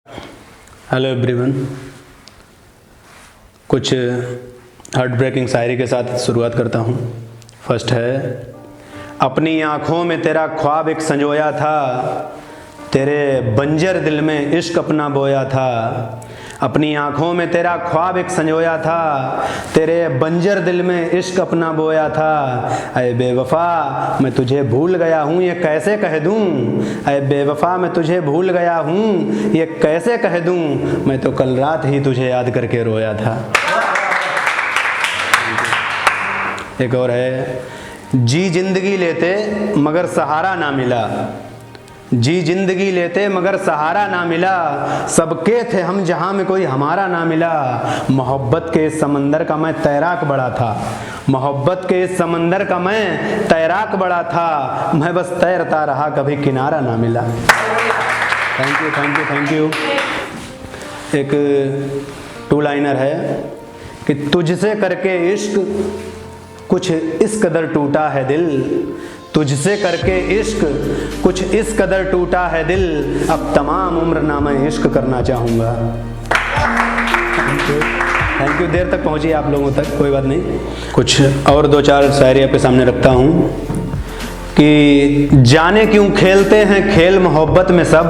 Hello everyone. कुछ heart breaking शायरी के साथ शुरुआत करता हूँ। फर्स्ट है, अपनी आँखों में तेरा ख्वाब एक संजोया था, तेरे बंजर दिल में इश्क अपना बोया था। अपनी आँखों में तेरा ख्वाब एक संजोया था, तेरे बंजर दिल में इश्क अपना बोया था। ऐ बेवफा मैं तुझे भूल गया हूँ ये कैसे कह दूँ, ऐ बेवफा मैं तुझे भूल गया हूँ ये कैसे कह दूँ, मैं तो कल रात ही तुझे याद करके रोया था। एक और है, जी जिंदगी लेते मगर सहारा ना मिला, जी जिंदगी लेते मगर सहारा ना मिला, सबके थे हम जहां में कोई हमारा ना मिला। मोहब्बत के इस समंदर का मैं तैराक बड़ा था, मोहब्बत के इस समंदर का मैं तैराक बड़ा था, मैं बस तैरता रहा कभी किनारा ना मिला। Thank you thank you thank you. एक टू लाइनर है कि तुझसे करके इश्क कुछ इस कदर टूटा है दिल, तुझसे करके इश्क कुछ इस कदर टूटा है दिल, अब तमाम उम्र ना मैं इश्क करना चाहूँगा। Thank you. देर तक पहुँची आप लोगों तक, कोई बात नहीं। कुछ और दो चार शायरी आपके सामने रखता हूँ कि जाने क्यों खेलते हैं खेल मोहब्बत में सब,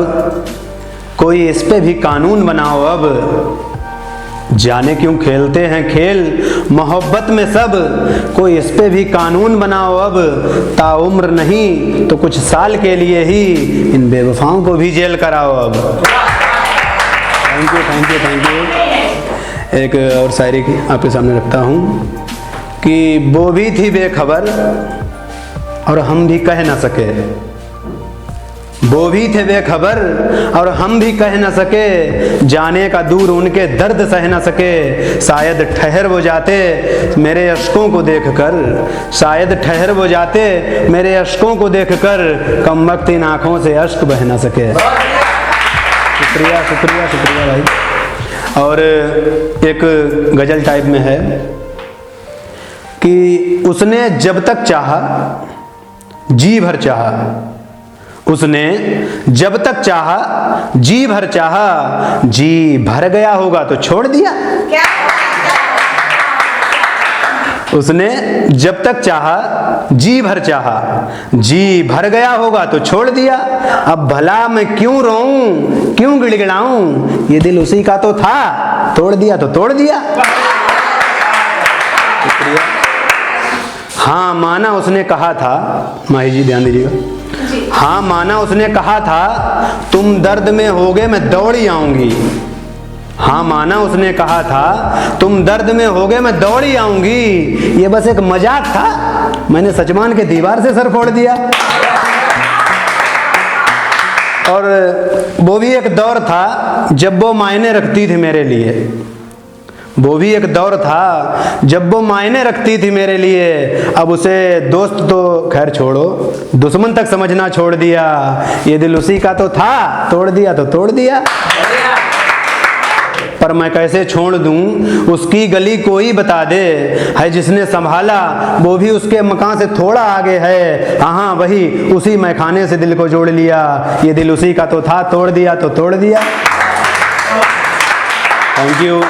कोई इस पे भी कानून बनाओ अब। जाने क्यों खेलते हैं खेल मोहब्बत में सब, कोई इस पे भी कानून बनाओ अब। ताउम्र नहीं तो कुछ साल के लिए ही इन बेवफाओं को भी जेल कराओ अब। Thank you thank you thank you. एक और शायरी आपके सामने रखता हूँ कि वो भी थी बेखबर और हम भी कह ना सके, वो भी थे बेखबर और हम भी कह न सके, जाने का दूर उनके दर्द सह न सके। शायद ठहर वो जाते मेरे अश्कों को देखकर, शायद ठहर वो जाते मेरे अश्कों को देखकर, कम वक्त इन आँखों से अश्क बह न सके। शुक्रिया शुक्रिया शुक्रिया भाई। और एक गज़ल टाइप में है कि उसने जब तक चाहा जी भर चाहा, उसने जब तक चाहा जी भर चाहा, जी भर गया होगा तो छोड़ दिया। उसने जब तक चाहा जी भर चाहा, जी भर गया होगा तो छोड़ दिया। अब भला मैं क्यों रोऊं क्यों गिड़गिड़ाऊं, ये दिल उसी का तो था, तोड़ दिया तो तोड़ दिया। हाँ माना उसने कहा था, माही जी ध्यान दीजिएगा, हाँ माना उसने कहा था तुम दर्द में होगे मैं दौड़ी आऊंगी। हाँ माना उसने कहा था तुम दर्द में होगे मैं दौड़ी आऊंगी, ये बस एक मजाक था, मैंने सच मान के दीवार से सर फोड़ दिया। और वो भी एक दौर था जब वो मायने रखती थी मेरे लिए, वो भी एक दौर था जब वो मायने रखती थी मेरे लिए। अब उसे दोस्त तो खैर छोड़ो, दुश्मन तक समझना छोड़ दिया, ये दिल उसी का तो था, तोड़ दिया तो तोड़ दिया। पर मैं कैसे छोड़ दूं उसकी गली कोई बता दे, है जिसने संभाला वो भी उसके मकान से थोड़ा आगे है। हाँ वही उसी मैखाने से दिल को जोड़ लिया, ये दिल उसी का तो था, तोड़ दिया तो तोड़ दिया। Thank you.